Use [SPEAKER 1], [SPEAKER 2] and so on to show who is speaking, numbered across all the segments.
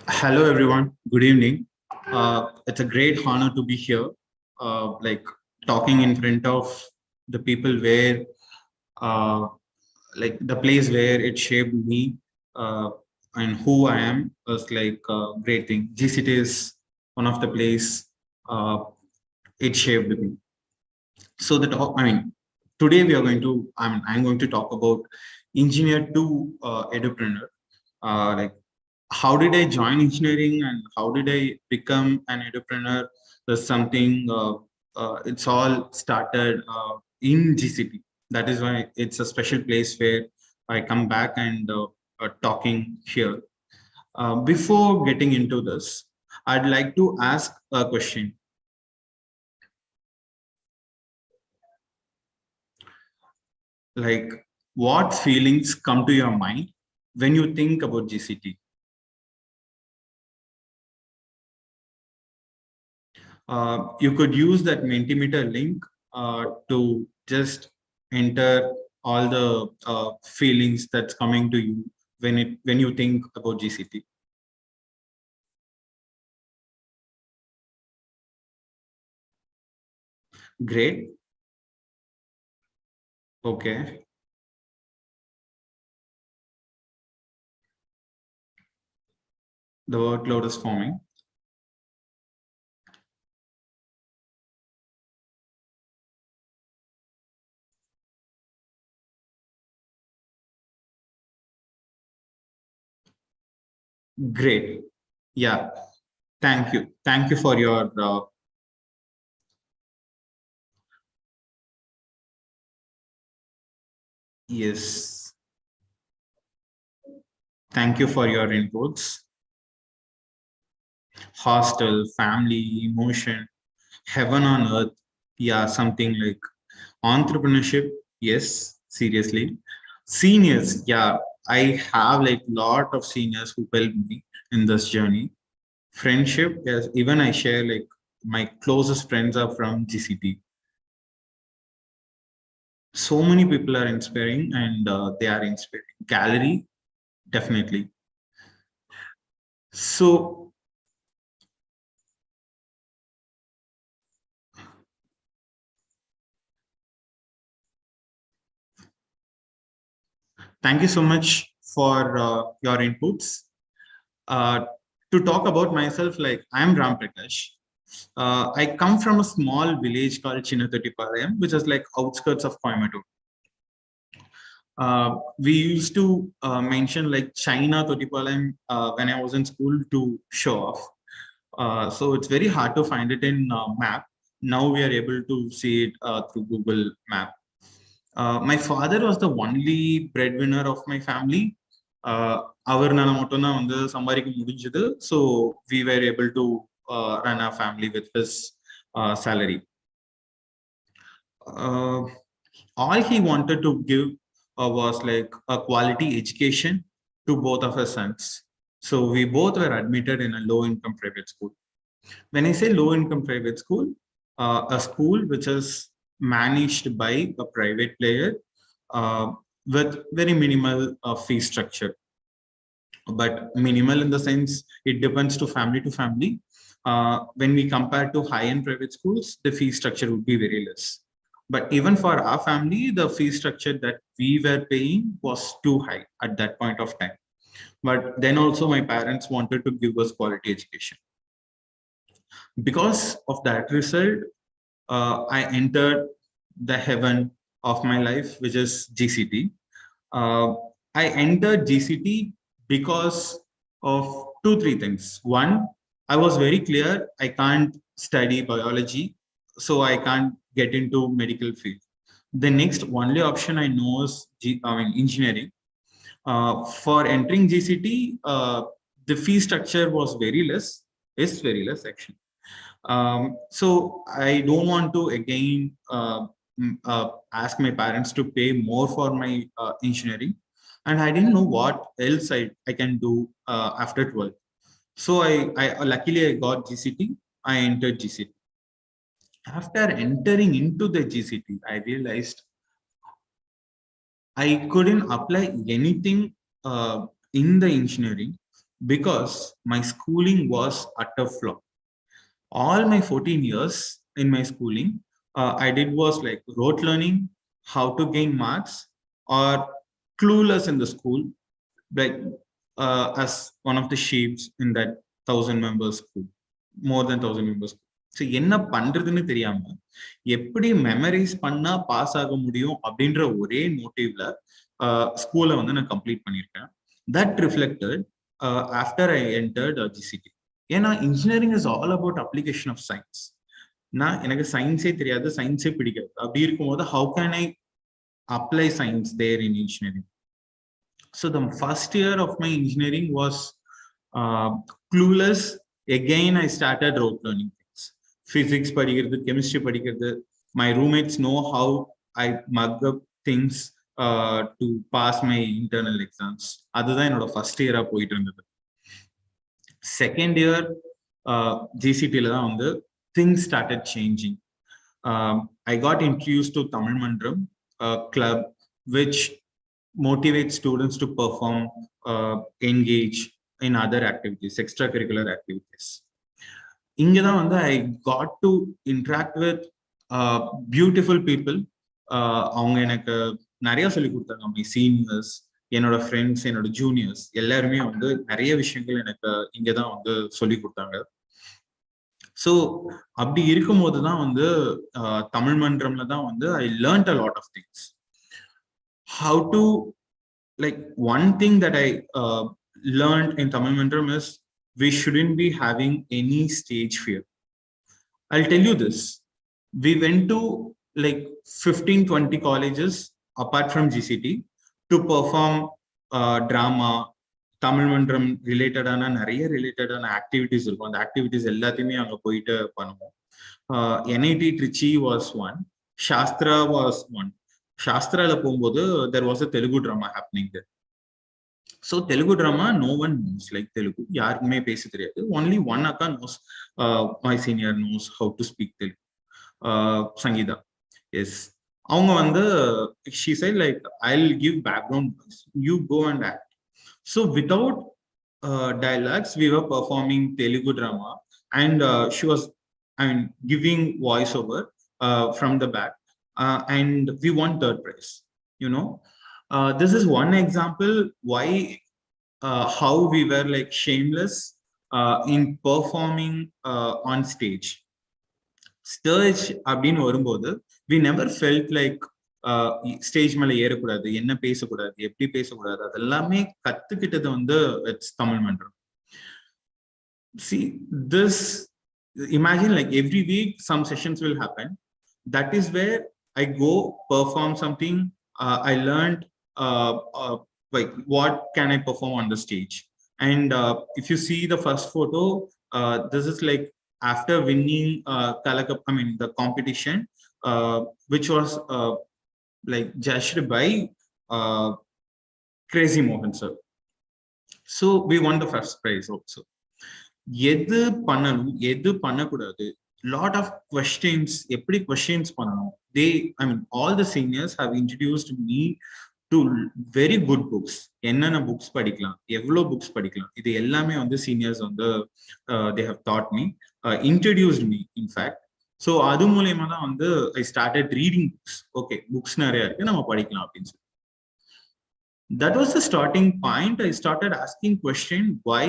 [SPEAKER 1] Hello, everyone. Good evening. It's a great honor to be here, like talking in front of the people where, uh, like the place where it shaped me and who I am was like a great thing. GCT is one of the place it shaped me. So today we are going to, I'm going to talk about engineer to edupreneur. Like how did I join engineering and how did I become an entrepreneur? There's something, it's all started in GCT. That is why it's a special place where I come back and talking here. Before getting into this, I'd like to ask a question. Like, what feelings come to your mind when you think about GCT? You could use that Mentimeter link to just enter all the feelings that's coming to you when you think about GCT. Great. Okay. The workload is forming. Great. Yeah. Thank you. Thank you for your yes. Thank you for your inputs. Hostel, family, emotion, heaven on earth. Yeah, something like entrepreneurship. Yes, seriously. Seniors, yeah, I have like lot of seniors who helped me in this journey. Friendship, yes, even I share like my closest friends are from GCT. So many people are inspiring and they are inspiring. Gallery, definitely. So thank you so much for your inputs. Uh, to talk about myself, like I'm Ram Prakash. I come from a small village called Chinnatottipalayam, which is like outskirts of Coimbatore. We used to mention like China Tottipalayam when I was in school to show off. So it's very hard to find it in map. Now we are able to see it through Google Map. My father was the only breadwinner of my family. அவர்னால மட்டும்தான் வந்து சம்பாதிக்க முடிஞ்சது. So we were able to run our family with his salary. All he wanted to give was like a quality education to both of his sons. So we both were admitted in a low income private school. When I say low income private school, a school which is managed by a private player with very minimal fee structure. But minimal in the sense it depends to family. When we compare to high-end private schools, the fee structure would be very less. But even for our family, the fee structure that we were paying was too high at that point of time. But then also my parents wanted to give us quality education. Because of that result, I entered the heaven of my life, which is GCT. I entered GCT because of two, three things. One, I was very clear I can't study biology, so I can't get into medical field. The next only option I know is engineering. For entering GCT, the fee structure was very less, is very less actually. So I don't want to again ask my parents to pay more for my engineering, and I didn't know what else I can do after 12. So I luckily I got GCT. I entered GCT. After entering into the GCT, I realized I couldn't apply anything in the engineering because my schooling was utter flop. All my 14 years in my schooling, I did was like rote learning, how to gain marks, or clueless in the school, like as one of the shapes in that 1,000 members school, more than 1,000 members. So என்ன பண்றதுன்னு தெரியாம எப்படி memorise பண்ணா pass ஆக முடியும் அப்படின்ற ஒரே மோட்டிவ்ல ஸ்கூலை வந்து நான் கம்ப்ளீட் பண்ணியிருக்கேன். That reflected after I entered GCT. ஏன்னா engineering is all about application of science. நான் எனக்கு சயின்ஸே தெரியாது, சயின்ஸே பிடிக்காது. அப்படி இருக்கும்போது how can I apply science there in engineering? So the first year of my engineering was clueless. Again, I started rote learning things. Physics படிக்கிறது, chemistry படிக்கிறது. My roommates know how I mug up things to pass my internal exams. அதுதான் என்னோட first இயரா போயிட்டு இருந்தது. Second year ஜிசிடில தான் வந்து things started changing. I got introduced to Tamil Mandram club, which motivate students to perform, engage in other activities, extracurricular activities. Ingeda vanda I got to interact with beautiful people. Avanga enakku nariya solli kodutanga. My seniors, enoda friends, enoda juniors ellarume vandu nariya vishayangal enakku inga da vandu solli kodutanga. So அப்படி இருக்கும்போது தான் வந்து தமிழ் மன்றம்ல தான் வந்து I learned a lot of things. How to, like, one thing that I learned in Tamil Mandram is we shouldn't be having any stage fear. I'll tell you this. We went to like 15-20 colleges apart from GCT to perform drama, Tamil Mandram related ana nariya related ana activities irukku. And activities ellathiyume anga poite panuvom. NIT Trichy was one, Shastra was one. Shastrala போகும்போது there was a Telugu drama happening there. So Telugu drama, no one knows like Telugu. யாருக்குமே பேச தெரியாது. Only one akka knows, my senior knows how to speak Telugu. Sangeeta. Yes. அவங்க வந்து she said like I'll give background, you go and act. So without dialogues, we were performing Telugu drama, and she was, giving voiceover from the back. And we won third prize. This is one example why how we were like shameless in performing on stage. Stage அப்படின்னு வரும்போது we never felt like stage மேல ஏறக்கூடாது, என்ன பேசக்கூடாது, எப்படி பேசக்கூடாது, அதெல்லாமே கத்துக்கிட்டது வந்து இட்ஸ் தமிழ் மன்றம். See this, imagine like every week some sessions will happen. That is where I go perform something. I learned like what can I perform on the stage. And if you see the first photo, this is like after winning the competition, which was like judged by Crazy Mohan sir. So we won the first prize also. எது பண்ணணும், எது பண்ணக்கூடாது, lot of questions, எப்படி questions பண்ணணும். All the seniors have introduced me to very good books. என்னென்ன books படிக்கலாம், எவ்வளோ books படிக்கலாம், இது எல்லாமே வந்து சீனியர்ஸ் வந்து they have taught me, introduced me in fact. So அது மூலயமா தான் வந்து I started reading books. Okay, books நிறைய இருக்கு, நம்ம படிக்கலாம் அப்படின்னு சொல்லி. That was the starting point. I started asking question, why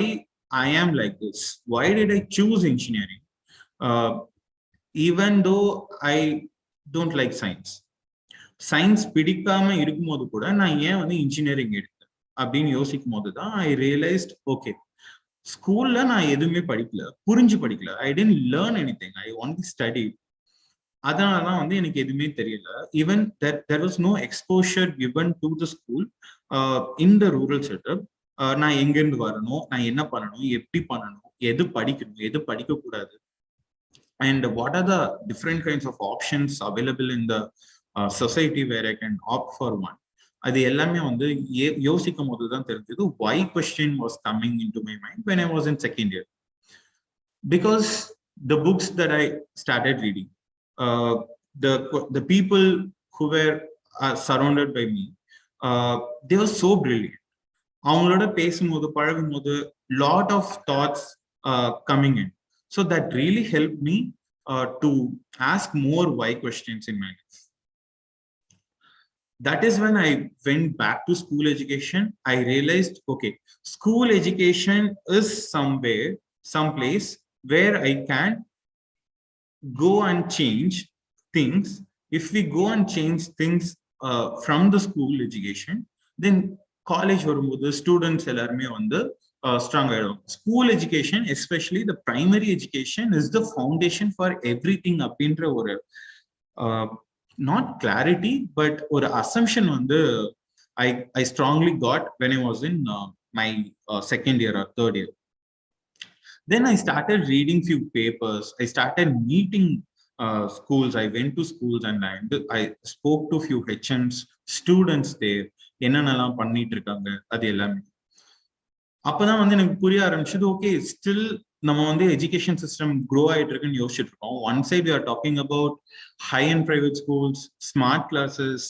[SPEAKER 1] I am like this? Why did I choose engineering? Even though I don't like science. Science பிடிக்காம இருக்கும்போது கூட நான் ஏன் வந்து இன்ஜினியரிங் எடுத்தேன் அப்படின்னு யோசிக்கும் போது தான் I realized, okay, ஸ்கூல்ல நான் எதுவுமே படிக்கல, புரிஞ்சு படிக்கல. I didn't learn anything. I only studied. அதனாலதான் வந்து எனக்கு எதுவுமே தெரியல. Even there was no exposure given to the school in the rural setup. நான் எங்க இருந்து வரணும், நான் என்ன பண்ணணும், எப்படி பண்ணணும், எது படிக்கணும், எது படிக்க கூடாது, and what are the different kinds of options available in the society where I can opt for one. அது எல்லாமே வந்து யோசிக்கும் போது தான் தெரிஞ்சது why question was coming into my mind when I was in second year. Because the books that I started reading, the people who were surrounded by me, they were so brilliant. அவங்களோட பேசும்போது பழகும்போது lot of thoughts coming in. So that really helped me to ask more why questions in my life. That is when I went back to school education. I realized, okay, school education is somewhere, someplace where I can go and change things. If we go and change things from the school education, then college வரும்போது students எல்லாருமே வந்து strong ஆயிடும். School education, especially the primary education, is the foundation for everything அப்படின்ற ஒரு not clarity but ஒரு assumption வந்து I strongly got when I was in my second year or third year. Then I started reading few papers. I started meeting schools. I went to schools and I spoke to few HMs, students there. என்னென்னலாம் பண்ணிட்டு இருக்காங்க அது எல்லாமே. அப்பதான் வந்து எனக்கு புரிய ஆரம்பிச்சது, ஓகே ஸ்டில் நம்ம வந்து எஜுகேஷன் சிஸ்டம் க்ரோ ஆயிட்டு இருக்குன்னு யோசிச்சுட்டு இருக்கோம். One side we are talking about high and private schools, smart classes,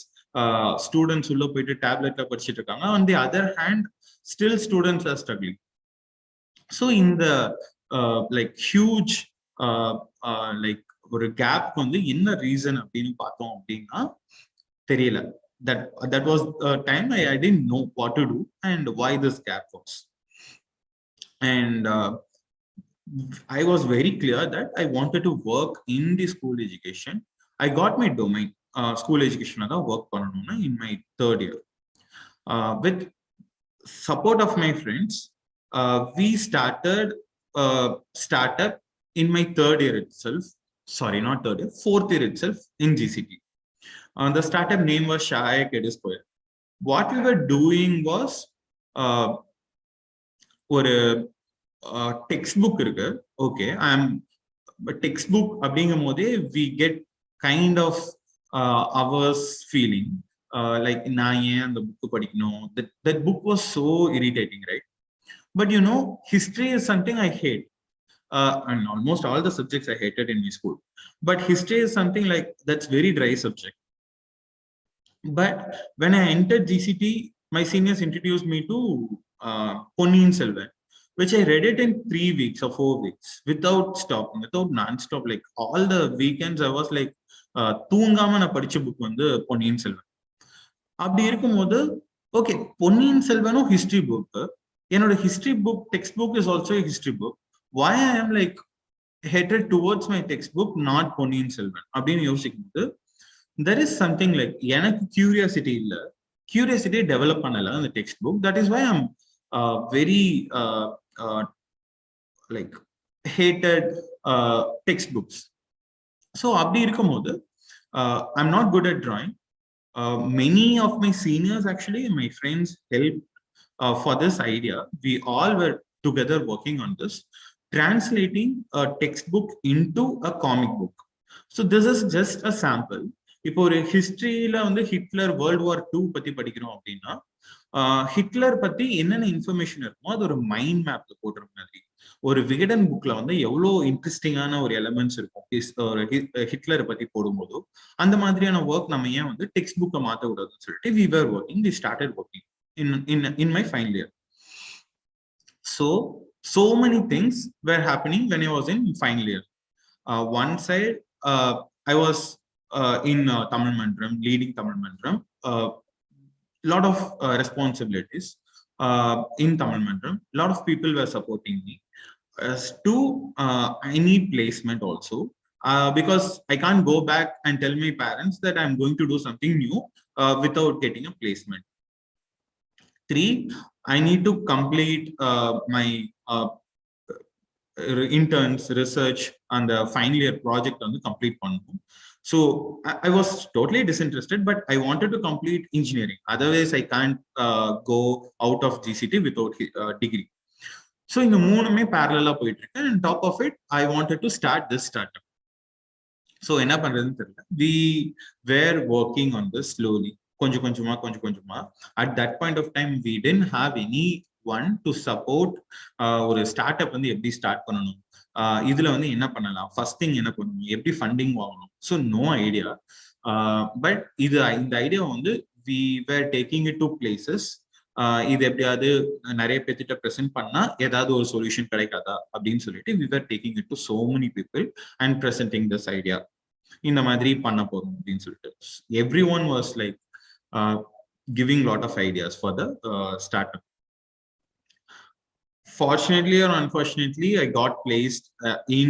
[SPEAKER 1] students உள்ள போயிட்டு டேப்லெட்ல படிச்சுட்டு இருக்காங்க. On the other hand still students are struggling. So இந்த லைக் ஹியூஜ் லைக் ஒரு கேப் வந்து என்ன ரீசன் அப்படின்னு பார்த்தோம் அப்படின்னா தெரியல. That was a time I didn't know what to do and why this gap was. And I was very clear that I wanted to work in the school education. I got my domain, school education work in my third year. With support of my friends, we started startup in my third year itself. Sorry, not third year, fourth year itself in GCT. The startup name was Edupreneur. What we were doing was ஒரு textbook இருக்கு. Okay, textbook அப்படிங்கும் போதே we get kind of ours feeling like நான் ஏன் அந்த book படிக்கணும். That book was so irritating, right? But you know, history is something I hate. And almost all the subjects I hated in my school. But history is something like that's very dry subject. But when I entered GCT, my seniors introduced me to Ponniyin Selvan, which I read it in 3 weeks or 4 weeks without stopping, without non-stop. Like all the weekends, I was like, தூங்காம நான் படிச்ச book வந்து பொன்னியின் செல்வன். அப்படி இருக்கும்போது okay, பொன்னியின் செல்வனும் history book, என்னோட history book text book is also history book. Why I am like headed towards my textbook, not Ponniyin Selvan அப்படின்னு யோசிக்கும் போது there is something like எனக்கு curiosity இல்ல, curiosity develop பண்ணல அந்த textbook. That is why I'm very like hated textbooks. So அப்படி இருக்கும்போது I'm not good at drawing. Many of my seniors, actually my friends, helped for this idea. We all were together working on this, translating a textbook into a comic book. So this is just a sample. இப்போ ஒரு ஹிஸ்டரியில வந்து Hitler World War II பத்தி படிக்கிறோம் அப்படின்னா Hitler பத்தி என்னென்ன information இருக்குமோ அது ஒரு மைண்ட் மேப்ல போடுற மாதிரி. ஒரு விகடன் புக்ல வந்து எவ்வளவு இன்ட்ரெஸ்டிங்கான ஒரு எலமெண்ட்ஸ் இருக்கும் ஹிட்லரை பத்தி போடும்போது, அந்த மாதிரியான ஒர்க் நம்ம ஏன் வந்து டெக்ஸ்ட் புக்கை மாற்ற கூடாதுன்னு சொல்லிட்டு we started working in my final year. So many things were happening when I was in final year. One side, I was in Tamil Mandram, leading Tamil Mandram, lot of responsibilities in Tamil Mandram. Lot of people were supporting me. I need placement also, because I can't go back and tell my parents that I'm going to do something new without getting a placement. 3, I need to complete my interns, research and the final year project on the complete one. So I was totally disinterested, but I wanted to complete engineering. Otherwise, I can't go out of GCT without degree. So in the மூணுமே parallel போயிட்டு இருக்கு. And top of it, I wanted to start this startup. So என்ன பண்றதுன்னு தெரியல. We were working on this slowly. கொஞ்சம் கொஞ்சமா. At that point of time, we didn't have anyone to support ஒரு startup வந்து எப்படி ஸ்டார்ட் பண்ணணும், இதுல வந்து என்ன பண்ணலாம், ஃபர்ஸ்ட் திங் என்ன பண்ணணும், எப்படி ஃபண்டிங் வாங்கணும். So no idea. பட் இந்த ஐடியா வந்து we were taking it to places. இது எப்படியாவது நிறைய பேர்த்திட்ட ப்ரெசென்ட் பண்ணா ஏதாவது ஒரு சொல்யூஷன் கிடைக்காதா அப்படின்னு சொல்லிட்டு we were taking it to so many people and presenting this idea. இந்த மாதிரி பண்ண போறோம் அப்படின்னு சொல்லிட்டு everyone was like giving lot of ideas for the startup. Fortunately or unfortunately, I got placed in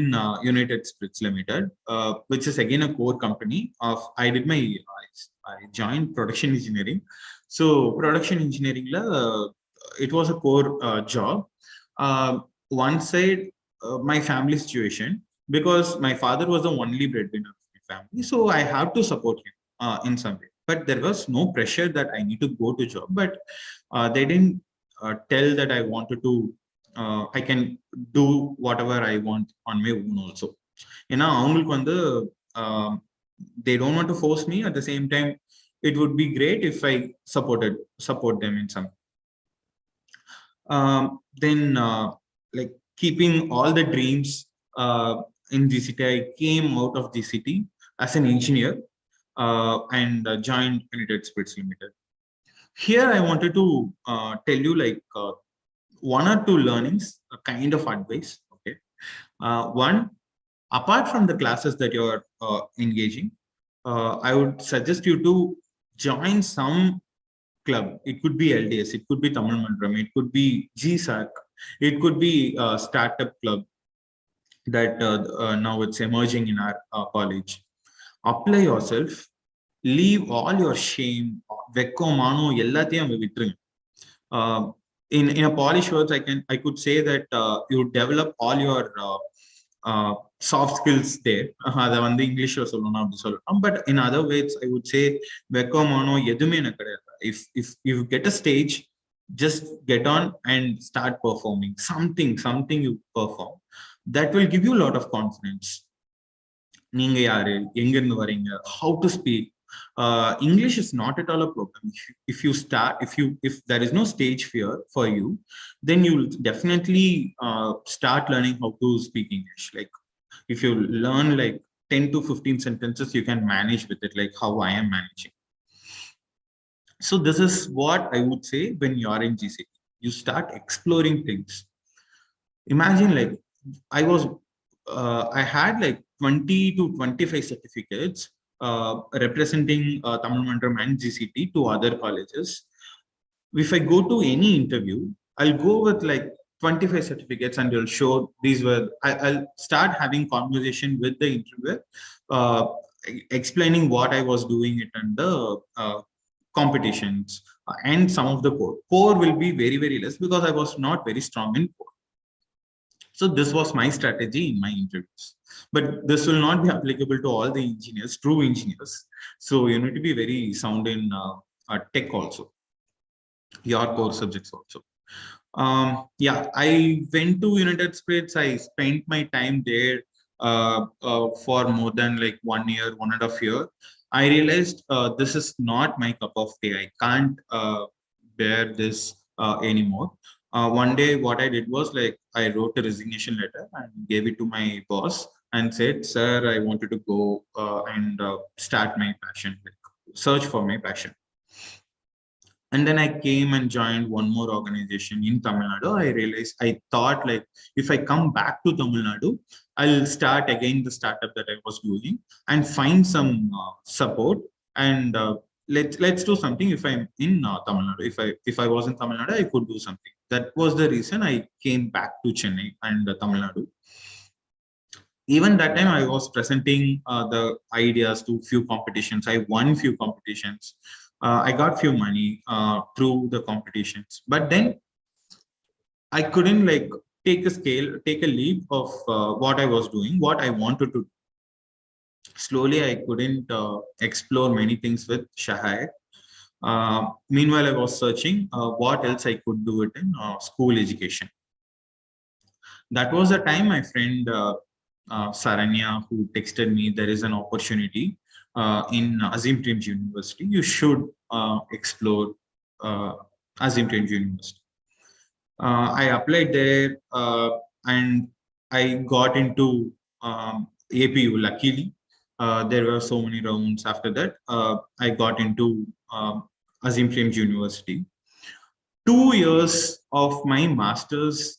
[SPEAKER 1] United Spirits Limited, which is again a core company of. I joined production engineering. So production engineering, it was a core job. One side, my family situation, because my father was the only breadwinner of my family, so I have to support him in some way. But there was no pressure that I need to go to job. But they didn't tell that I wanted to. I can do whatever I want on my own also. They don't want to force me. At the same time, it would be great if I support them in some. Then like keeping all the dreams in GCT, I came out of GCT as an engineer and joined United Spirits Limited. Here I wanted to tell you like one or two learnings, a kind of advice. Okay, one, apart from the classes that you're engaging, I would suggest you to join some club. It could be LDS, it could be Tamil Mandram, it could be GSAC, it could be a startup club that now it's emerging in our college. Apply yourself, leave all your shame, vekko mano ellathiyum vittrunga. In a Polish words, I could say that you develop all your soft skills there. Adha vandu English la sollana apdi sollலாம். But in other words, I would say vekomano edume na kediyadhu. If you get a stage, just get on and start performing something you perform. That will give you a lot of confidence. Neenga yaru, enga irundhu varinga, how to speak. English is not at all a problem. If there is no stage fear for you, then you'll definitely start learning how to speak English. Like if you learn like 10 to 15 sentences, you can manage with it, like how I am managing. So this is what I would say. When you are in GCT, you start exploring things. Imagine like I had like 20 to 25 certificates representing Tamil Mandram and GCT to other colleges. If I go to any interview, I'll go with like 25 certificates and they'll show these were. I'll start having conversation with the interviewer, explaining what I was doing it and the competitions and some of the core. Core will be very, very less because I was not very strong in core. So this was my strategy in my interviews. But this will not be applicable to all the engineers, true engineers. So you need to be very sound in tech also, your core subjects also. Yeah, I went to United Spirits. I spent my time there for more than like 1 year, 1.5 years. I realized this is not my cup of tea. I can't bear this anymore. One day what I did was like I wrote a resignation letter and gave it to my boss and said, sir, I wanted to go and start my passion, like search for my passion. And then I came and joined one more organization in Tamil Nadu. I thought like if I come back to Tamil Nadu, I'll start again the startup that I was doing and find some support and let's do something. If I'm in Tamil Nadu, if I was in Tamil Nadu, I could do something. That was the reason I came back to Chennai and Tamil Nadu. Even that time I was presenting the ideas to few competitions. I won few competitions. I got few money through the competitions, but then I couldn't like take a leap of what I was doing, what I wanted to do. Slowly I couldn't explore many things with Shahai. Meanwhile, I was searching what else I could do it in school education. That was the time my friend Saranya, who texted me, there is an opportunity in Azim Premji University. You should explore Azim Premji University. I applied there and I got into APU. Luckily, there were so many rounds after that. I got into Azim Premji University. 2 years of my master's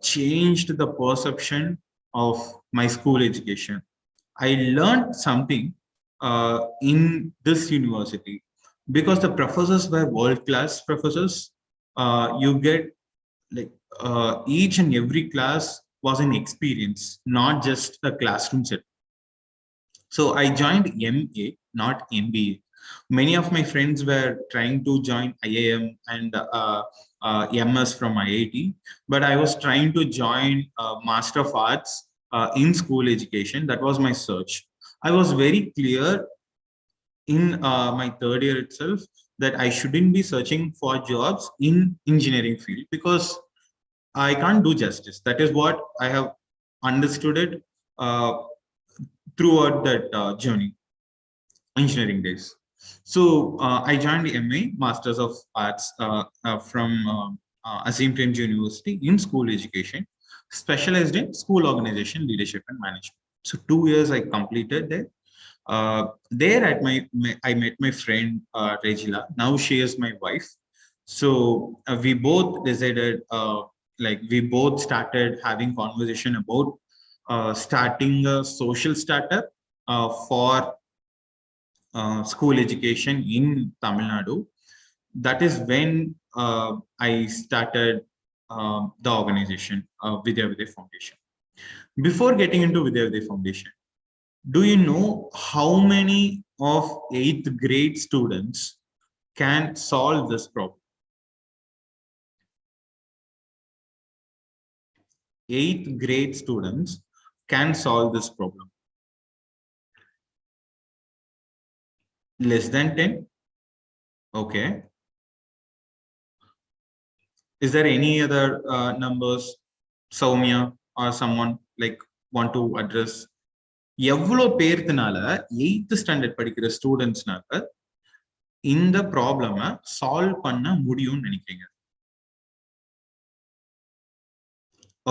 [SPEAKER 1] changed the perception of my school education. I learned something in this university because the professors were world-class professors. You get like each and every class was an experience, not just a classroom set. So I joined MA, not MBA. Many of my friends were trying to join IIM and MS from IIT, but I was trying to join Master of Arts in school education. That was my search. I was very clear in my third year itself that I shouldn't be searching for jobs in engineering field because I can't do justice. That is what I have understood it throughout that journey, engineering days. So I joined the MA, Masters of Arts from Azim Premji University in school education, specialized in school organization, leadership, and management. So 2 years I completed there. There at I met my friend Regila. Now she is my wife. So we both decided, like we both started having conversation about starting a social startup for school education in Tamil Nadu. That is when I started the organization, Vidya Vidya Foundation. Before getting into Vidya Vidya Foundation, do you know how many of 8th grade students can solve this problem? 8th grade students can solve this problem. Less than 10? Okay. Is there any other numbers, Soumya or someone like want to address? எவ்வளோ பேர்த்துனால 8th standard படிக்கிற ஸ்டூடெண்ட்ஸ்னால இந்த ப்ராப்ளமை solve பண்ண முடியும்னு நினைக்கிறீங்க?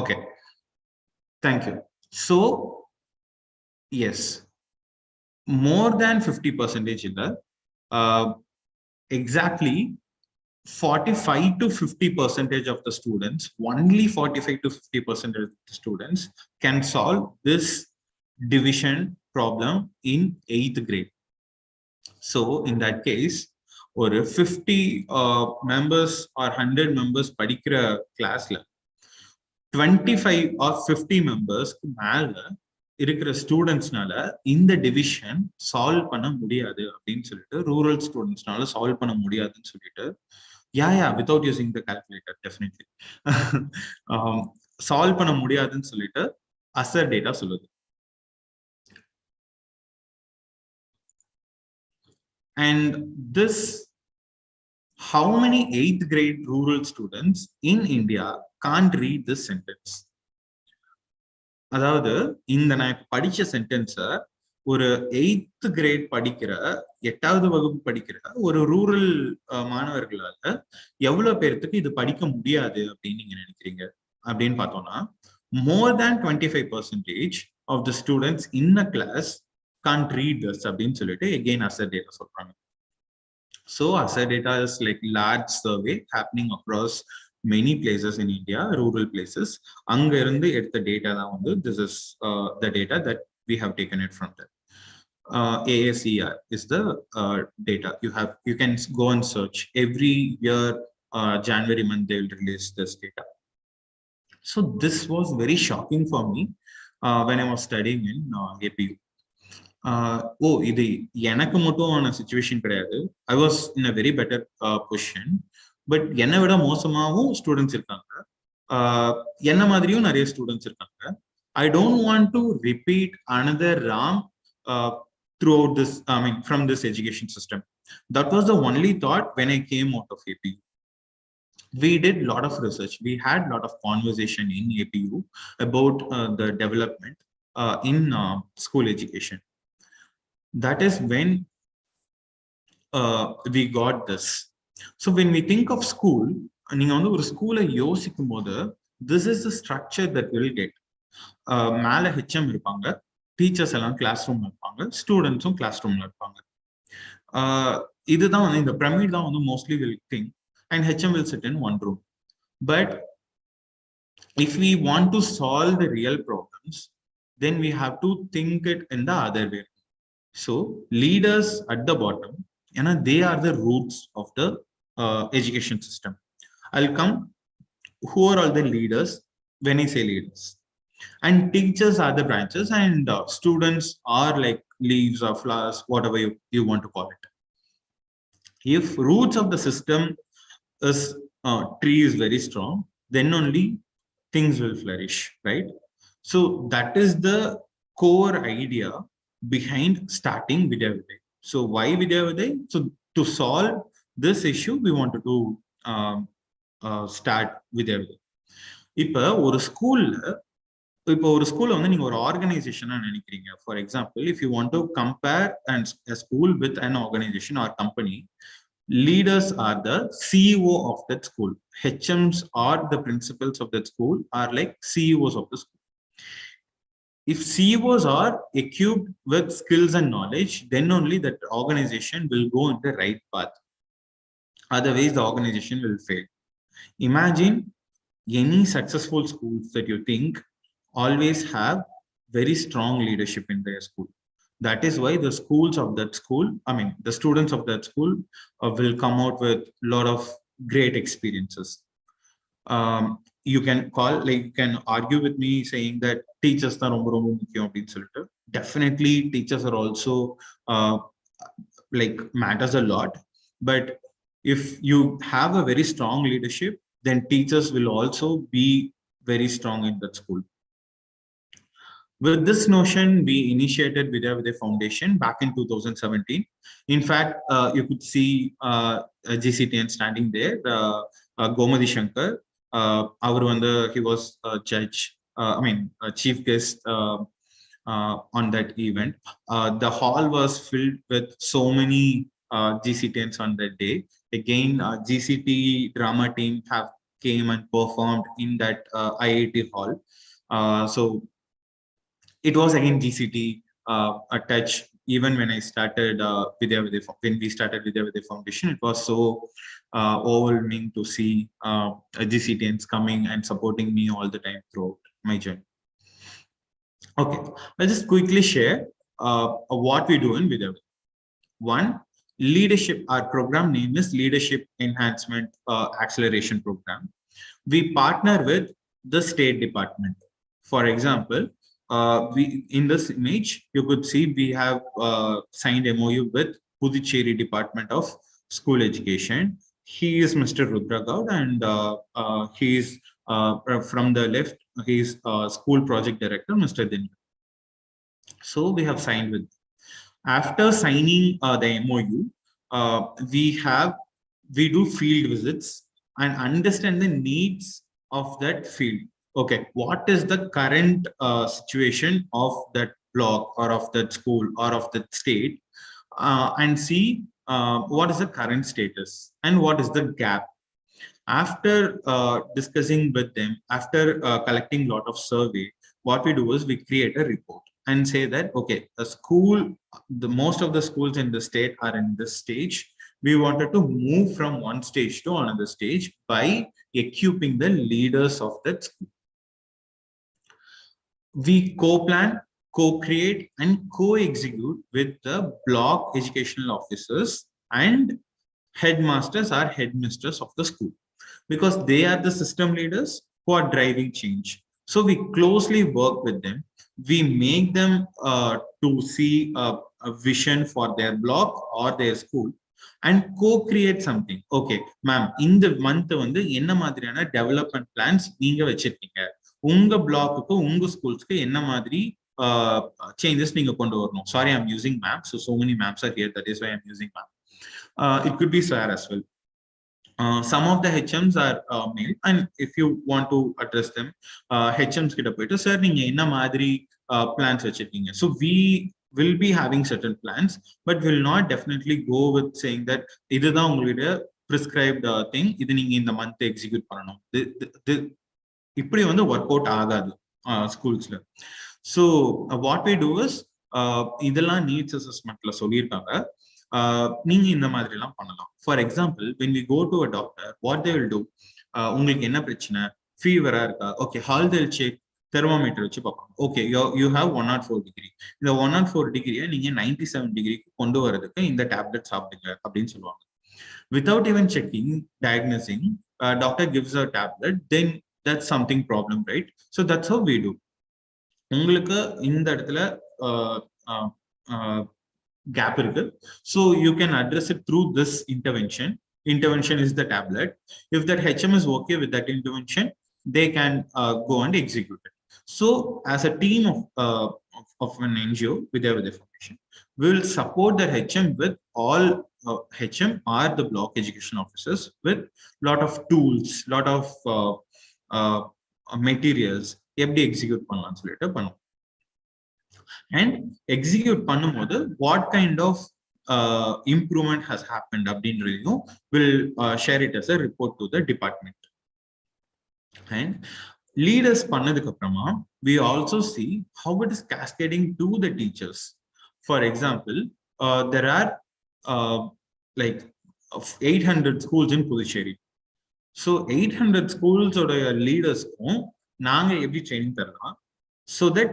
[SPEAKER 1] Okay, thank you. So yes, more than 50% இல்ல, exactly 45 to 50% of the students, only 45 to 50% of the students can solve this division problem in 8th grade. So in that case, or 50 members or 100 members padikra class la 25 or 50 members மேல இருக்கிற ஸ்டூடெண்ட்ஸ்னால இந்த division solve பண்ண முடியாது அப்படின்னு சொல்லிட்டு, rural ஸ்டூடெண்ட்ஸ்னால solve பண்ண முடியாதுன்னு சொல்லிட்டு, yeah, without using the calculator, definitely solve பண்ண முடியாதுன்னு சொல்லிட்டு அசர் டேட்டா சொல்லுது. And this, how many 8th grade rural students in India can't read this sentence? அதாவது இந்த நான் படிச்ச சென்டென்ஸ ஒரு 8th கிரேட் படிக்கிற, 8வது வகுப்பு படிக்கிற ஒரு ரூரல் மாணவர்களால எவ்வளவு பேருக்கு இது படிக்க முடியாது அப்படின்னு நீங்க நினைக்கிறீங்க அப்படின்னு பார்த்தோம்னா, more than 25% of the students in a class can't read this அப்படின்னு சொல்லிட்டு again asset data சொல்றாங்க. So asset data is like large survey happening across many places in India, rural places. அங்க இருந்து எடுத்த டேட்டா தான் வந்து this is the data that we have taken it from there. AACR is the data. You can go and search every year. January month they will release this data. So this was very shocking for me when I was studying in APU. இது எனக்கு மட்டும் situation கிடையாது. I was in a very better position. But என்னை விட மோசமாகவும் students இருக்காங்க, என்ன மாதிரியும் நிறைய ஸ்டூடெண்ட்ஸ் இருக்காங்க. I don't want to repeat another RAM throughout this, I mean, from this education system. That was the only thought when I came out of APU. We did a lot of research. We had a lot of conversation in APU about the development in school education. That is when we got this. So when we think of school, நீங்க வந்து ஒரு ஸ்கூலை யோசிக்கும் போது, this is the structure that we'll get. மேல HM இருப்பாங்க, teachers எல்லாம் class ரூம்ல இருப்பாங்க, ஸ்டூடெண்ட்ஸும் கிளாஸ் ரூம்ல இருப்பாங்க. இதுதான் வந்து இந்த பிரமிட் தான் வந்து mostly will think and HM will sit in one room. But if we want to solve the real problems, then we have to think it in the other way. So leaders at the bottom, they are the roots of the education system. I'll come. Who are all the leaders? When I say leaders, and teachers are the branches, and students are like leaves or flowers, whatever you want to call it. If roots of the system is tree is very strong, then only things will flourish, right? So that is the core idea behind starting Vidya Viday. So why Vidya Viday? So to solve this issue, we wanted to start Vidya Viday. இப்போ ஒரு ஸ்கூல்ல வந்து நீங்க ஒரு ஆர்கனைசேஷனா நினைக்கிறீங்க. For example, if you want to compare and school with an organisation R company, leaders are the CEO of that school. HMs or the principals of that school are like CEOs of the school. If CEOs are equipped with skills and knowledge, then only that organization will go in the right path. Otherwise, the organization will fail. Imagine any successful schools that you think always have very strong leadership in their school. That is why the schools of that school, the students of that school will come out with a lot of great experiences. You can you can argue with me saying that teachers are definitely teachers are also matters a lot. But if you have a very strong leadership, then teachers will also be very strong in that school. With this notion, we initiated Vidya Viday Foundation back in 2017. In fact, you could see GCTN standing there, Gomadi Shankar. He was a judge, a chief guest on that event. The hall was filled with so many GCTNs on that day. Again, GCT drama team came and performed in that IIT hall. So it was again GCT a touch. Even when I started when we started Vidya Viday Foundation, it was so overwhelming to see GCTNs coming and supporting me all the time throughout my journey. Okay, I'll just quickly share what we do in Vidya Viday. One, leadership. Our program name is Leadership Enhancement Acceleration Program. We partner with the State Department. For example, in this image, you could see we have signed MOU with Puducherry Department of School Education. He is Mr. Rudra Gaud, and he is from the left, he is School Project Director, Mr. Din. So we have signed with. After signing the MOU, we do field visits and understand the needs of that field. Okay, what is the current situation of that block or of that school or of that state, and see what is the current status and what is the gap. After discussing with them, after collecting a lot of survey, what we do is we create a report and say that, okay, most of the schools in the state are in this stage. We wanted to move from one stage to another stage by equipping the leaders of that school. We co-plan, co-create, and co-execute with the block educational officers and headmasters or headmisters of the school, because they are the system leaders who are driving change. So we closely work with them. We make them to see a vision for their block or their school and co-create something. Okay, ma'am, in the month வந்து என்ன மாதிரியான development plans நீங்க வச்சிருக்கீங்க, உங்க பிளாக்குக்கு உங்க ஸ்கூல்ஸ்க்கு என்ன மாதிரி changes நீங்க கொண்டு வரணும். Sorry, I'm using maps, so many maps are here, that is why I'm using map. It could be sir as well. Some of the HMs are male, and if you want to address them, HMs கிட்ட போயிட்டு sir நீங்க என்ன மாதிரி plans வச்சிருக்கீங்க. So we will be having certain plans, but will not definitely go with saying that இதுதான் உங்களுடைய prescribed thing, இது நீங்க இந்த month execute பண்ணணும். இப்படி வந்து ஒர்க் அவுட் ஆகாது ஸ்கூல்ஸ்ல. So what we do is, இதெல்லாம் நீட்ஸ் அசஸ்மெண்ட்ல சொல்லியிருக்காங்க. நீங்க இந்த மாதிரி எல்லாம் பண்ணலாம். For example, when we go to a doctor, what they will do, உங்களுக்கு என்ன பிரச்சனை, ஃபீவரா இருக்கா, okay, hall they'll check, thermometer வச்சு பார்ப்பாங்க. Okay, you have 104 degree. இந்த 104 டிகிரியை நீங்க 97 டிகிரிக்கு கொண்டு வரதுக்கு இந்த டேப்லெட் சாப்பிடுங்க அப்படின்னு சொல்லுவாங்க. Without even checking, diagnosing, doctor gives a tablet, then that's something problem, right? So that's how we do. உங்களுக்கு இந்த இடத்துல gap இருக்கு. So you can address it through this intervention. Intervention is the tablet. If that HM is okay with that intervention, they can go and execute it. So as a team of an NGO with their information, we will support the HM with all HM are the block education officers with lot of tools, lot of materials, எப்படி execute பண்ணலாம்னு சொல்லிட்டு பண்ணுவோம். And execute பண்ணும்போது what kind of improvement has happened அப்படின்றதையும் will share it as a report to the department. And leaders பண்ணதுக்கு அப்புறமா we also see how it is cascading to the teachers. For example, there are like 800 schools in Puducherry. So 800 schools oda leaders kum naanga eppadi training tharala, so that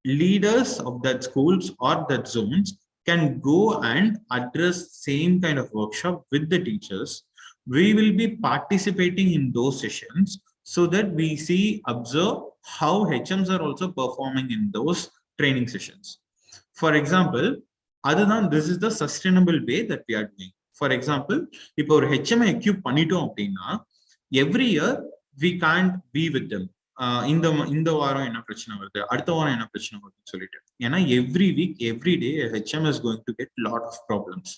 [SPEAKER 1] leaders of that schools or that zones can go and address same kind of workshop with the teachers. We will be participating in those sessions so that we see, observe how HMs are also performing in those training sessions. For example, this is the sustainable way that we are doing. For example, if our HM equip பண்ணிட்டோம் அப்படின்னா every year we can't be with them. இந்த வாரம் என்ன பிரச்சனை வருது, அடுத்த வாரம் என்ன பிரச்சனை வருதுன்னு சொல்லிட்டு. ஏன்னா every week, every day HM is going to get lot of problems.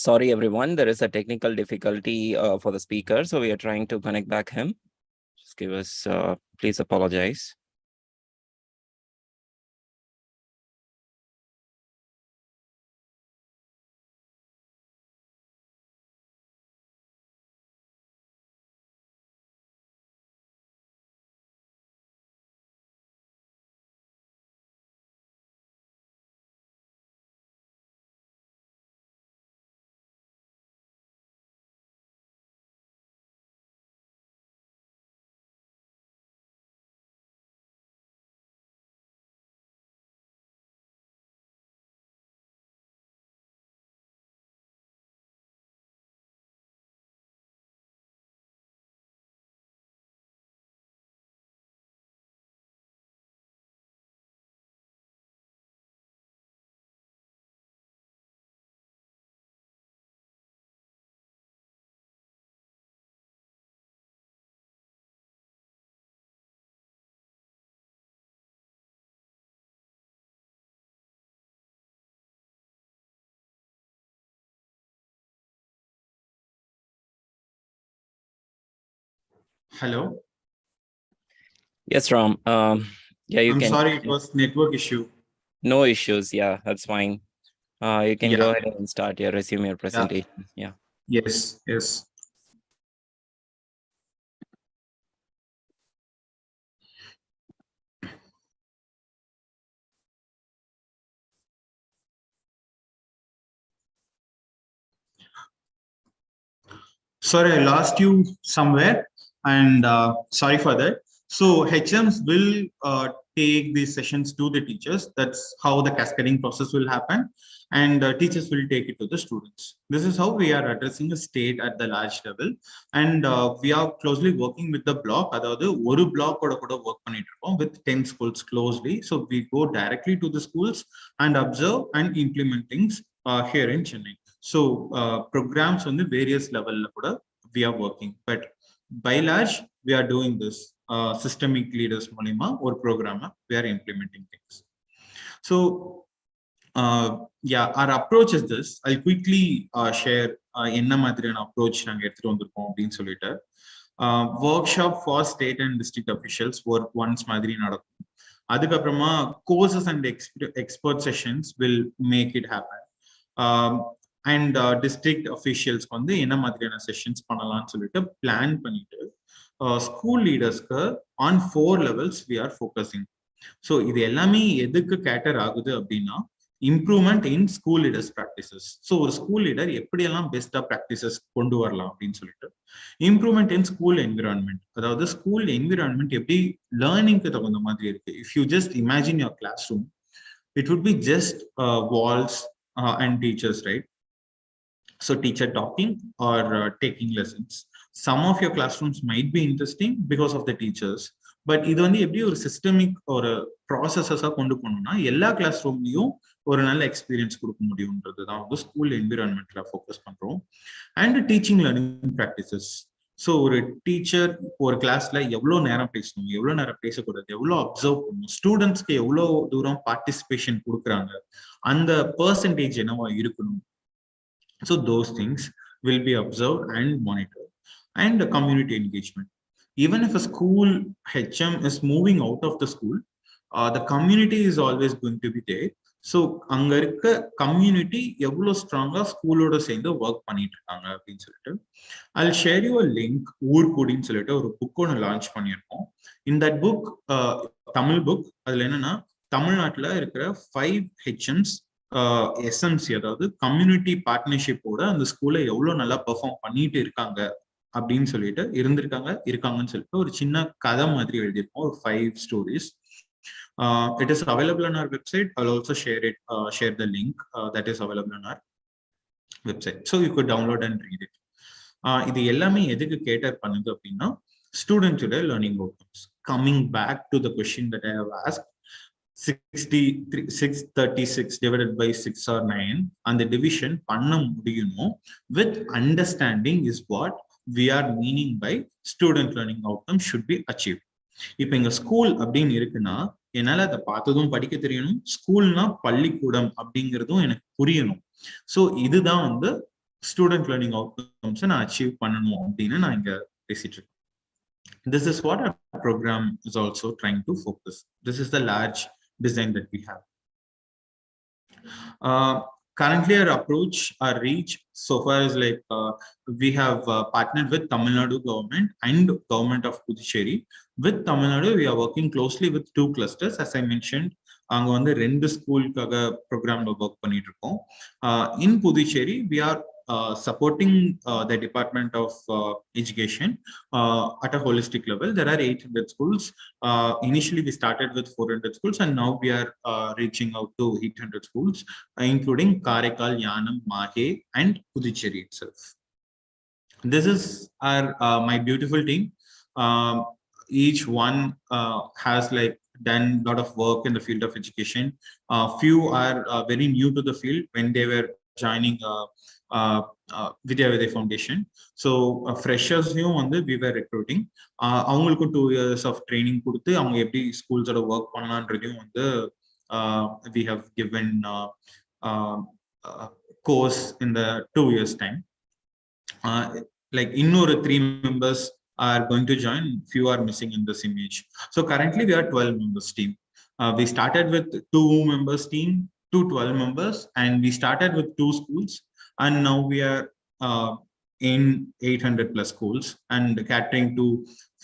[SPEAKER 2] Sorry, everyone. There is a technical difficulty for the speaker, so we are trying to connect back him. Just give us, please apologize.
[SPEAKER 1] Hello.
[SPEAKER 2] Yes, Ram. Yeah, you
[SPEAKER 1] I'm
[SPEAKER 2] can.
[SPEAKER 1] sorry, it was network issue.
[SPEAKER 2] No issues. Yeah, that's fine. You can go ahead and start your resume, your presentation. Yeah.
[SPEAKER 1] Yes. Sorry, I lost you somewhere, and sorry for that. So HMs will take these sessions to the teachers. That's how the cascading process will happen. and teachers will take it to the students. This is how we are addressing the state at the large level, and we are closely working with the block. அதாவது ஒரு block கூட work பண்ணிட்டு இருக்கோம் with 10 schools closely. So we go directly to the schools and observe and implement things here in Chennai. So programs on the various level kuda we are working, but by large we are doing this systemic leaders மூலமா ஒரு program we are implementing things. So yeah, our approach is this. I'll quickly share என்ன மாதிரியான approach நாங்க எடுத்துட்டு வந்திருக்கோம் அப்படின்னு சொல்லிட்டு. Workshop for state and district officials work once மாதிரி நடக்கும். அதுக்கப்புறமா courses and expert sessions will make it happen. And district officials வந்து என்ன மாதிரியான sessions பண்ணலாம்னு சொல்லிட்டு plan பண்ணிட்டு school leadersக்கு on 4 levels we are focusing. So இது எல்லாமே எதுக்கு கேட்டர் ஆகுது அப்படின்னா improvement in school leaders practices. So ஒரு school leader எப்படியெல்லாம் பெஸ்டா practices கொண்டு வரலாம் அப்படின்னு சொல்லிட்டு improvement in school environment. அதாவது school environment எப்படி learningக்கு தகுந்த மாதிரி இருக்கு. If you just imagine your classroom, it would be just walls and teachers, right? So teacher talking or taking lessons. Some of your classrooms might be interesting because of the teachers, but இது வந்து எப்படி ஒரு systemic ஒரு ப்ராசஸஸா கொண்டு போகணும்னா எல்லா class ரூம்லயும் ஒரு நல்ல எக்ஸ்பீரியன்ஸ் கொடுக்க முடியும்ன்றது தான் வந்து ஸ்கூல் என்விரான்மெண்ட்ல ஃபோக்கஸ் பண்றோம். And teaching learning practices. So ஒரு டீச்சர் ஒரு கிளாஸ்ல எவ்வளோ நேரம் பேசணும், எவ்வளோ நேரம் பேசக்கூடாது, எவ்வளோ அப்சர்வ் பண்ணணும், ஸ்டூடெண்ட்ஸ்க்கு எவ்வளோ தூரம் பார்ட்டிசிபேஷன் கொடுக்குறாங்க, அந்த பர்சன்டேஜ் என்னவா இருக்கணும். So those things will be observed and monitored. And community engagement. Even if a school HM is moving out of the school, the community is always going to be there. So அங்க இருக்க community எவ்வளோ ஸ்ட்ராங்கா ஸ்கூலோட சேர்ந்து work பண்ணிட்டு இருக்காங்க அப்படின்னு சொல்லிட்டு I'll share you a link. ஊர்கூடின்னு சொல்லிட்டு ஒரு புக் ஒன்று லான்ச் பண்ணியிருக்கோம். In that book, Tamil book, அதுல என்னன்னா தமிழ்நாட்டுல இருக்கிற 5 HMs எஸ்எம்சி, அதாவது கம்யூனிட்டி பார்ட்னர்ஷிப்போட அந்த ஸ்கூலை எவ்வளவு நல்லா பெர்ஃபார்ம் பண்ணிட்டு இருக்காங்க அப்படின்னு சொல்லிட்டு இருக்காங்கன்னு சொல்லிட்டு ஒரு சின்ன கதை மாதிரி எழுதியிருக்கோம், ஒரு 5 stories. It is available on our website. I'll also share the link that is available on our website, so you could download and read it. இது எல்லாமே எதுக்கு கேட்டர் பண்ணுது அப்படின்னா ஸ்டூடெண்ட்ஸோட learning outcomes. Coming back to the question that I have asked, 636 divided by 6 or 9 and the division பண்ண முடியணும் with understanding is what we are meaning by student learning outcome should be achieved. இப்போ எங்க school அப்படின்னு இருக்குன்னா என்னால அதை பார்த்ததும் படிக்க தெரியணும், ஸ்கூல்னா பள்ளிக்கூடம் அப்படிங்கிறதும் எனக்கு புரியணும். ஸோ இதுதான் வந்து ஸ்டூடெண்ட் லேர்னிங் அவுட்கம்ஸ் நான் அச்சீவ் பண்ணணும் அப்படின்னு நான் இங்க பேசிட்டு இருக்கேன். This is what our program is also trying to focus. This is the large design that we have. Currently our approach, our reach so far is like we have partnered with Tamil Nadu government and government of Puducherry. With Tamil Nadu we are working closely with 2 clusters. As I mentioned, அங்க வந்து 2 ஸ்கூலுக்காக ப்ரோக்ராம்ல work பண்ணிட்டு இருக்கோம். In Puducherry we are supporting the Department of Education at a holistic level. There are 800 schools. Initially we started with 400 schools and now we are reaching out to 800 schools, including Karaikal, Yanam, Mahe and Puducherry itself. This is our my beautiful team. Each one has like done a lot of work in the field of education. Few are very new to the field when they were joining Vidya Foundation. So freshers வந்து we were recruiting. அவங்களுக்கு 2 years of training கொடுத்து அவங்க எப்படி ஸ்கூல்ஸோட work பண்ணலான்றதையும் வந்து we have given course in the 2 years time. Like இன்னொரு 3 members are going to join, few are missing in this image. So currently we are 12 members team. We started with 2 members team to 12 members and we started with 2 schools and now we are in 800 plus schools and catering to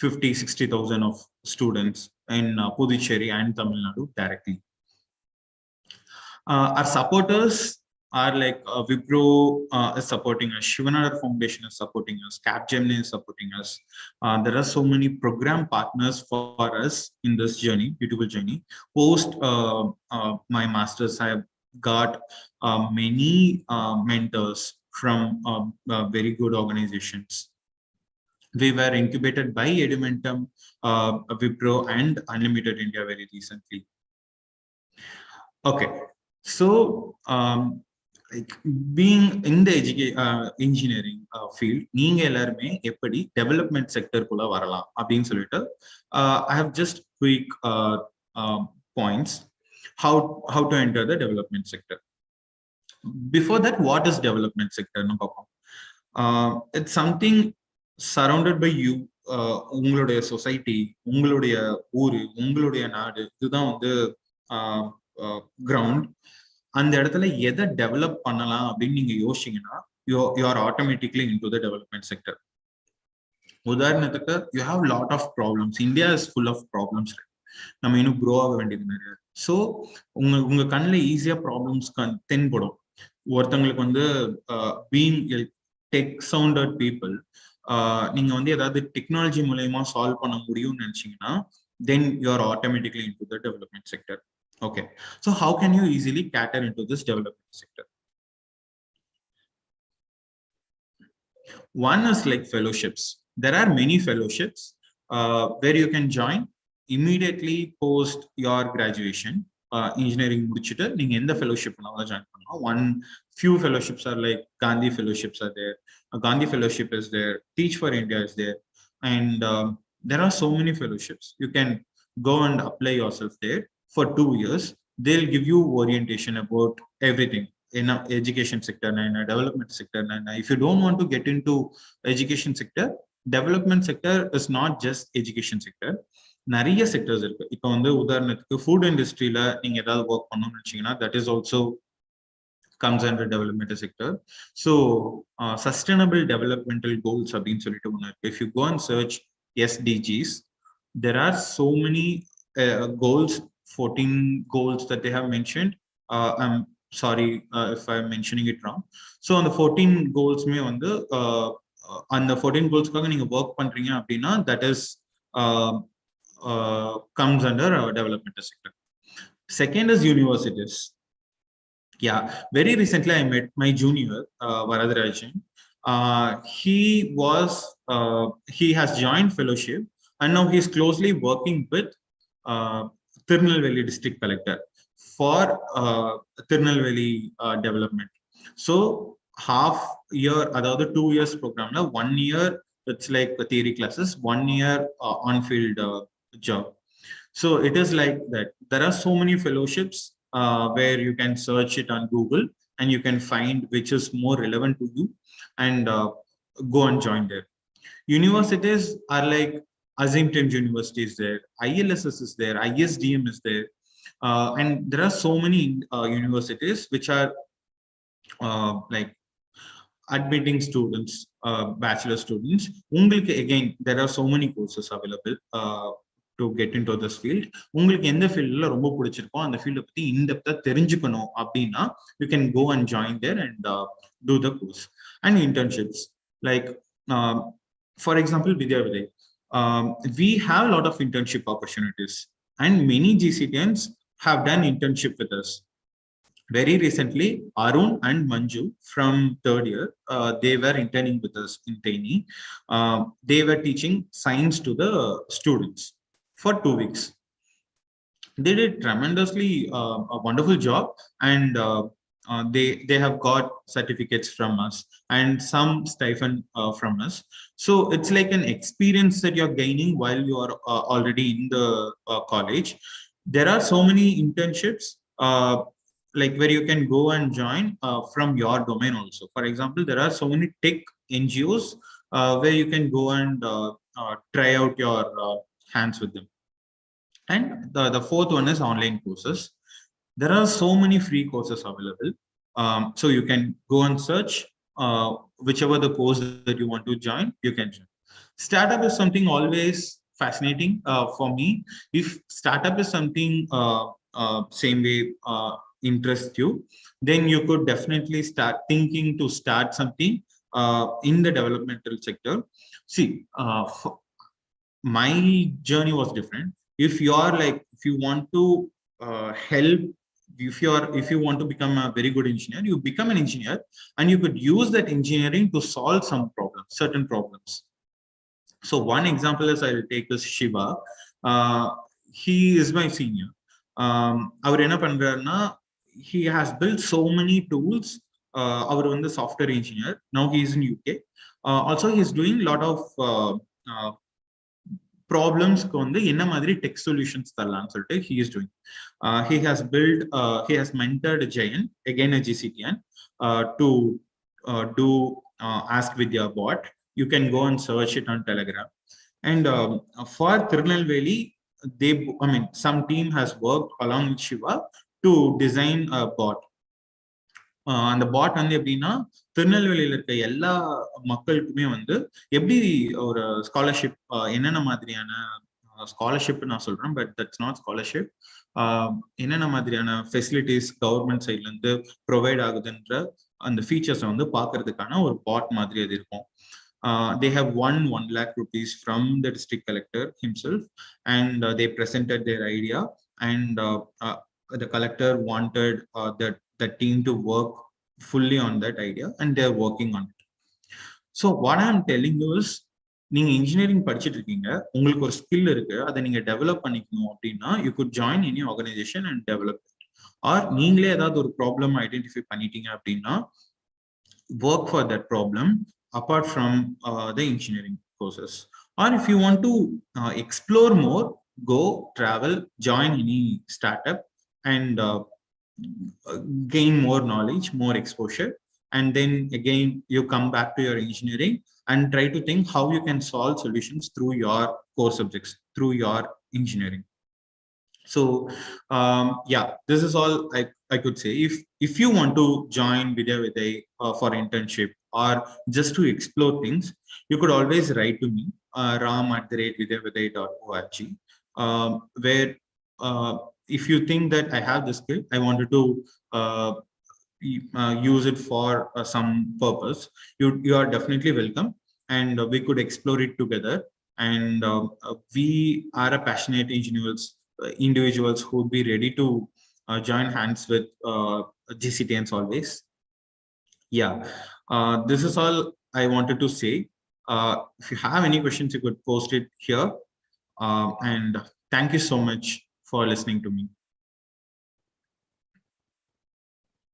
[SPEAKER 1] 50-60,000 of students in Puducherry and Tamil Nadu directly. Our supporters are like Wipro is supporting us, Shivanadar Foundation is supporting us, Capgemini is supporting us. There are so many program partners for us in this journey, beautiful journey. Post my masters, I have got many mentors from very good organizations. We were incubated by Edumentum, Wipro, and Unlimited India very recently. Okay, so like being in the engineering field, நீங்க எல்லாருமே எப்படி development sector குள்ள வரலாம் அப்படின்னு சொல்லிட்டு I have just quick points how to enter the development sector. Before that, what is development sector? It's something surrounded by you. உங்களுடைய society, உங்களுடைய ஊரு, உங்களுடைய நாடு, இதுதான் வந்து கிரவுண்ட். அந்த இடத்துல எதை டெவலப் பண்ணலாம் அப்படின்னு நீங்க யோசிச்சீங்கன்னா you are automatically into the development sector. உதாரணத்துக்கு you have lot of problems. India is full of problems. நம்ம இன்னும் க்ரோ ஆக வேண்டியது நிறைய. ஸோ உங்க கண்ணில் ஈஸியா ப்ராப்ளம்ஸ் தென்படும். ஒருத்தவங்களுக்கு வந்து பீயிங் டெக் சவுண்டட் பீப்புள், நீங்க வந்து ஏதாவது டெக்னாலஜி மூலயமா சால்வ் பண்ண முடியும்னு நினைச்சீங்கன்னா then you are automatically into the development sector. Okay, so how can you easily cater into this development sector? One is like fellowships. There are many fellowships where you can join immediately post your graduation. Engineering mudichittu neenga endha fellowship nalla join pannalam. One few fellowships are like Gandhi fellowships are there. Gandhi fellowship is there. Teach for India is there, and there are so many fellowships. You can go and apply yourself there. For 2 years, they'll give you orientation about everything in a education sector and in a development sector. And if you don't want to get into education sector, development sector is not just education sector. நிறைய sectors இருக்கு. இப்போ வந்து உதாரணத்துக்கு food இண்டஸ்ட்ரியில நீங்க ஏதாவது work பண்ணணும்னு நினைச்சீங்கன்னா that is also comes under development sector. So sustainable developmental goals அப்படின்னு சொல்லிட்டு ஒன்று இருக்கு. If you go and search SDGs, there are so many goals, 14 goals that they have mentioned. I'm sorry if I'm mentioning it wrong. So on the 14 goals me on the 14 goals kaga neenga work pandringa appadina, that is comes under development sector. Second is universities. Yeah, very recently I met my junior Varadarajan. He has joined fellowship and now he is closely working with Tirunelveli district collector for Tirunelveli development. So half year, அதாவது 2 years programல 1 year it's like the theory classes, 1 year on field job. So it is like that. There are so many fellowships where you can search it on Google and you can find which is more relevant to you and go and join there. Universities are like Azimton University is there, ILSS is there, ISDM is there, and there are so many universities which are like admitting students, bachelor students. Ungalku again, there are so many courses available to get into this field. Ungalku endha field la romba pidichirukko and field பத்தி in depth தெரிஞ்சுக்கணும் அப்படினா you can go and join there and do the course. And internships, like for example Vidya Viday, we have a lot of internship opportunities and many GCTians have done internship with us. Very recently, Arun and Manju from 3rd year, they were interning with us in Taini. They were teaching science to the students for 2 weeks. They did tremendously a wonderful job, and they have got certificates from us and some stipend from us. So it's like an experience that you're gaining while you are already in the college. There are so many internships like where you can go and join from your domain also. For example, there are so many tech NGOs where you can go and try out your hands with them. And the fourth one is online courses. There are so many free courses available. So you can go and search whichever the course that you want to join, you can join. Startup is something always fascinating for me. If startup is something same way interests you, then you could definitely start thinking to start something in the developmental sector. See, my journey was different. If you are like, if you want to help if you want to become a very good engineer, you become an engineer, and you could use that engineering to solve some problems, certain problems. So one example is I'll take is Shiva. He is my senior. அவர் என்ன பண்றாருன்னா, he has built so many tools. அவர் வந்து software engineer. Now he is in UK. Also he is doing a lot of problems வந்து என்ன மாதிரி tech solutions தரலாம்னு சொல்லிட்டு he is doing. He has mentored Jayan, again a GCTN, to do Ask Vidya bot. You can go and search it on Telegram. And for Tirunelveli, some team has worked along with Shiva to design a bot. அந்த பாட் வந்து எப்படின்னா, திருநெல்வேலியில இருக்க எல்லா மக்களுக்குமே வந்து எப்படி ஒரு scholarship, என்னென்ன மாதிரியான ஸ்காலர்ஷிப் நான் சொல்றேன், பட் தட்ஸ் நாட் ஸ்காலர்ஷிப், என்னென்ன மாதிரியான ஃபெசிலிட்டிஸ் கவர்மெண்ட் சைட்ல இருந்து ப்ரொவைட் ஆகுதுன்ற அந்த ஃபீச்சர்ஸை வந்து பார்க்கறதுக்கான ஒரு பாட் மாதிரி அது இருக்கும். They have won 1 lakh rupees from the district collector himself, and they presented their idea, and the collector wanted the team to work fully on that idea, and they're working on it. So what I'm telling you is, நீங்க engineering படிச்சுட்டு இருக்கீங்க, உங்களுக்கு ஒரு skill இருக்கு, அதை நீங்க develop பண்ணிக்கணும் அப்படின்னா, you could join any organization and develop it. Or நீங்களே ஏதாவது ஒரு ப்ராப்ளம் ஐடென்டிஃபை பண்ணிட்டீங்க அப்படின்னா, work for that problem apart from the engineering courses. Or if you want to explore more, go travel, join any startup, and gain more knowledge, more exposure, and then again you come back to your engineering and try to think how you can solve solutions through your core subjects, through your engineering. So yeah, this is all I could say. If you want to join Vidya Viday for internship or just to explore things, you could always write to me, ram@vidyaviday.org, where if you think that I have the skill, I wanted to use it for some purpose, you are definitely welcome, and we could explore it together. And we are a passionate individuals who would be ready to join hands with GCTNs always. Yeah, this is all I wanted to say. If you have any questions, you could post it here. And thank you so much for listening to me.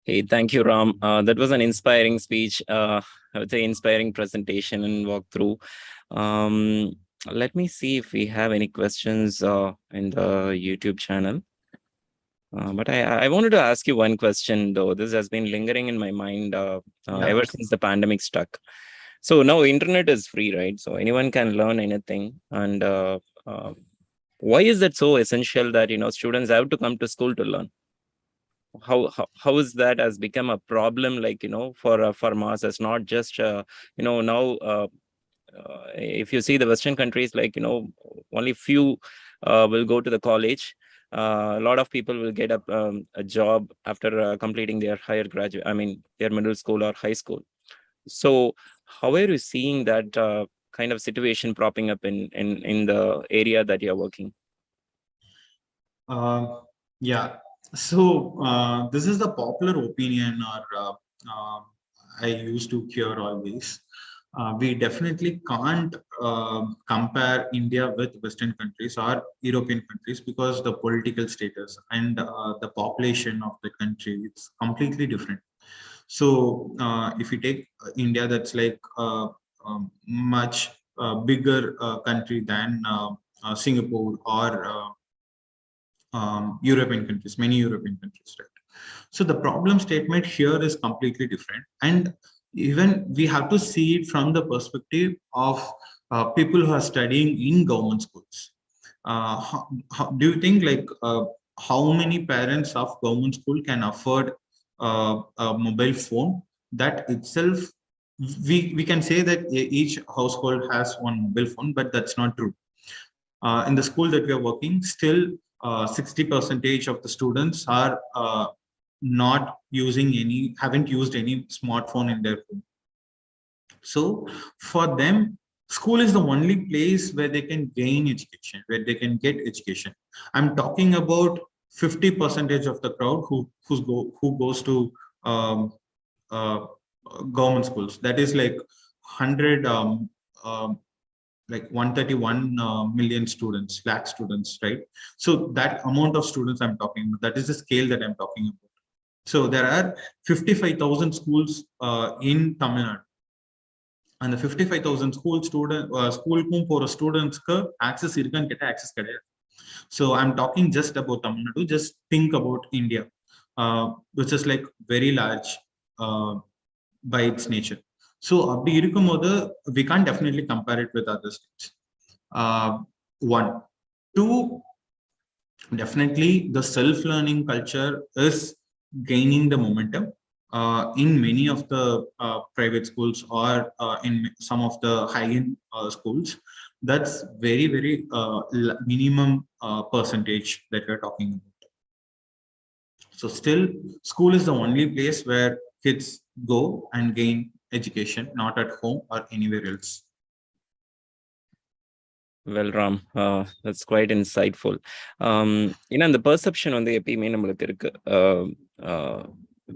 [SPEAKER 2] Hey, thank you, Ram. That was an inspiring speech. I would say inspiring presentation and walkthrough. Let me see if we have any questions in the YouTube channel. But I wanted to ask you one question, though. This has been lingering in my mind ever since the pandemic struck. So now internet is free, right? So anyone can learn anything. And why is that so essential that, students have to come to school to learn? How is that has become a problem, like, for masses, not just, now, if you see the Western countries, like, only few will go to the college. A lot of people will get a job after completing their their middle school or high school. So how are you seeing that kind of situation propping up in the area that you're working?
[SPEAKER 1] Yeah, so this is the popular opinion, or I used to hear always. We definitely can't compare India with Western countries or European countries, because the political status and the population of the country, it's completely different. So if you take India, that's like much bigger country than Singapore or European countries, many European countries, right? So the problem statement here is completely different, and even we have to see it from the perspective of people who are studying in government schools. Do you think, like, how many parents of government school can afford a mobile phone? That itself, we can say that each household has one mobile phone, but that's not true. In the school that we are working, still 60% of the students are haven't used any smartphone in their phone. So for them, school is the only place where they can gain education, where they can get education. I'm talking about 50% of the crowd who goes to uh, government schools. That is like 100 like 131 million students, lakh students, right? So that amount of students I'm talking about, that is the scale that I'm talking about. So there are 55,000 schools in Tamil Nadu. And the 55,000 school students access access. So I'm talking just about Tamil Nadu. Just think about India, which is like very large by its nature. So we can't definitely compare it with other states. One, two, definitely the self-learning culture is gaining the momentum in many of the private schools or in some of the high-end schools. That's very minimum percentage that we're talking about. So still, school is the only place where kids go and gain education, not at home or anywhere else.
[SPEAKER 2] Well, Ram, that's quite insightful. The perception on the எப்பயுமே நம்மளுக்கு இருக்கு.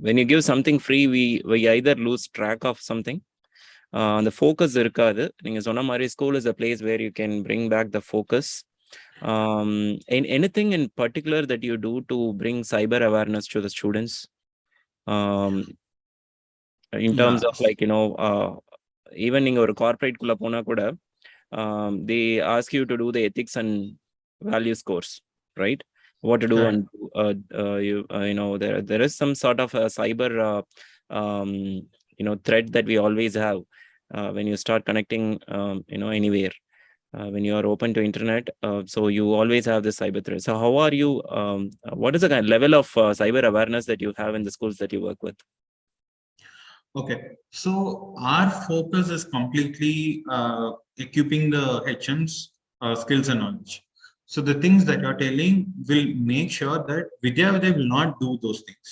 [SPEAKER 2] When you give something free, we either lose track of something. The focus இருக்காது. நீங்க சொன்ன மாதிரி school is a place where you can bring back the focus. Anything in particular that you do to bring cyber awareness to the students? In terms of like, even நீங்க ஒரு corporate குள்ள போனா கூட they ask you to do the ethics and values course, right? What to do, and there is some sort of a cyber threat that we always have when you start connecting anywhere, when you are open to internet, so you always have this cyber threat. So how are you, what is the kind of level of cyber awareness that you have in the schools that you work with?
[SPEAKER 1] Okay, so our focus is completely equipping the HMs skills and knowledge. So the things that you're telling will make sure that Vidya will not do those things.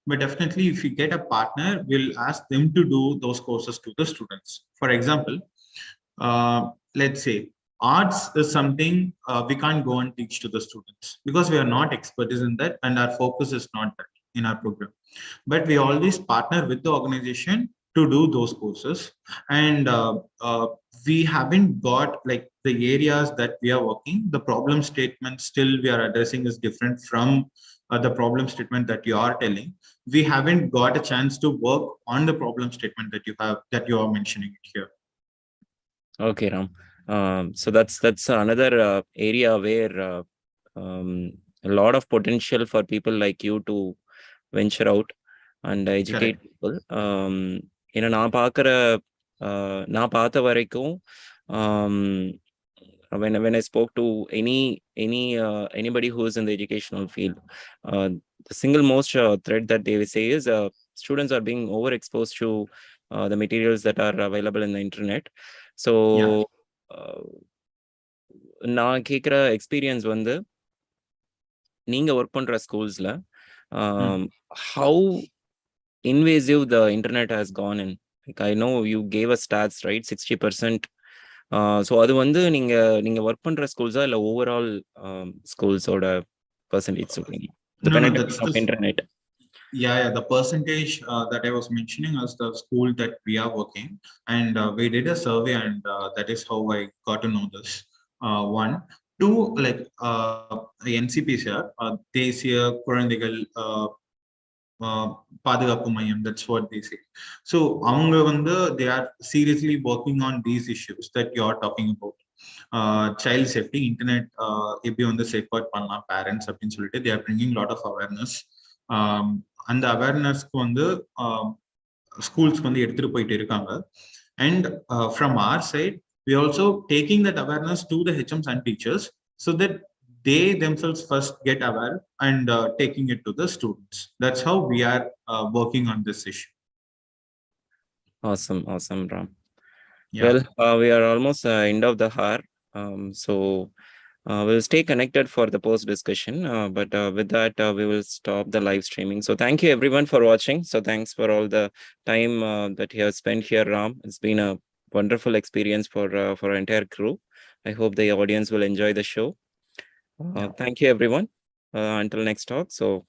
[SPEAKER 1] But definitely, if you get a partner, we'll ask them to do those courses to the students. For example, let's say arts is something we can't go and teach to the students because we are not experts in that, and our focus is not that in our program. But we always partner with the organization to do those courses, and we haven't got like the areas that we are working. The problem statement still we are addressing is different from the problem statement that you are telling. We haven't got a chance to work on the problem statement that you are mentioning it here.
[SPEAKER 2] Okay, Ram. So that's another area where a lot of potential for people like you to venture out and educate people. ஏன்னா நான் பார்த்த வரைக்கும் when I spoke to anybody who is in the educational field, the single most threat that they say is students are being overexposed to the materials that are available in the internet. So நான் கேட்குற experience வந்து நீங்க work பண்ற ஸ்கூல்ஸ்ல how invasive the internet has gone in. Like I know you gave us stats, right? 60%. So அது வந்து நீங்க work பண்ற ஸ்கூல்ஸா இல்ல ஓவரால் ஸ்கூல்ஸோட பெர்சன்டேஜ் சொல்றீங்க? The penetration of internet.
[SPEAKER 1] Yeah, the percentage that I was mentioning is the school that we are working, and we did a survey, and that is how I got to know this. One, two, like NCPCR, தேசிய குழந்தைகள் பாதுகாப்பு மையம், that's what they say. So அவங்க வந்து they are seriously working on these issues that you are talking about. Child safety, internet எப்படி வந்து safeguard பண்ணலாம் parents அப்படின்னு சொல்லிட்டு they are bringing lot of awareness. அந்த அவேர்னஸ்க்கு வந்து ஸ்கூல்ஸ்க்கு வந்து எடுத்துட்டு போயிட்டு இருக்காங்க. And from our side, we also taking that awareness to the HMs and teachers so that they themselves first get aware and taking it to the students. That's how we are working on this issue.
[SPEAKER 2] Awesome, Ram. Yeah. Well, we are almost end of the hour, so we'll stay connected for the post discussion, but with that we will stop the live streaming. So thank you everyone for watching. So thanks for all the time that you have spent here, Ram. It's been a wonderful experience for our entire crew. I hope the audience will enjoy the show. Thank you everyone. until next talk. So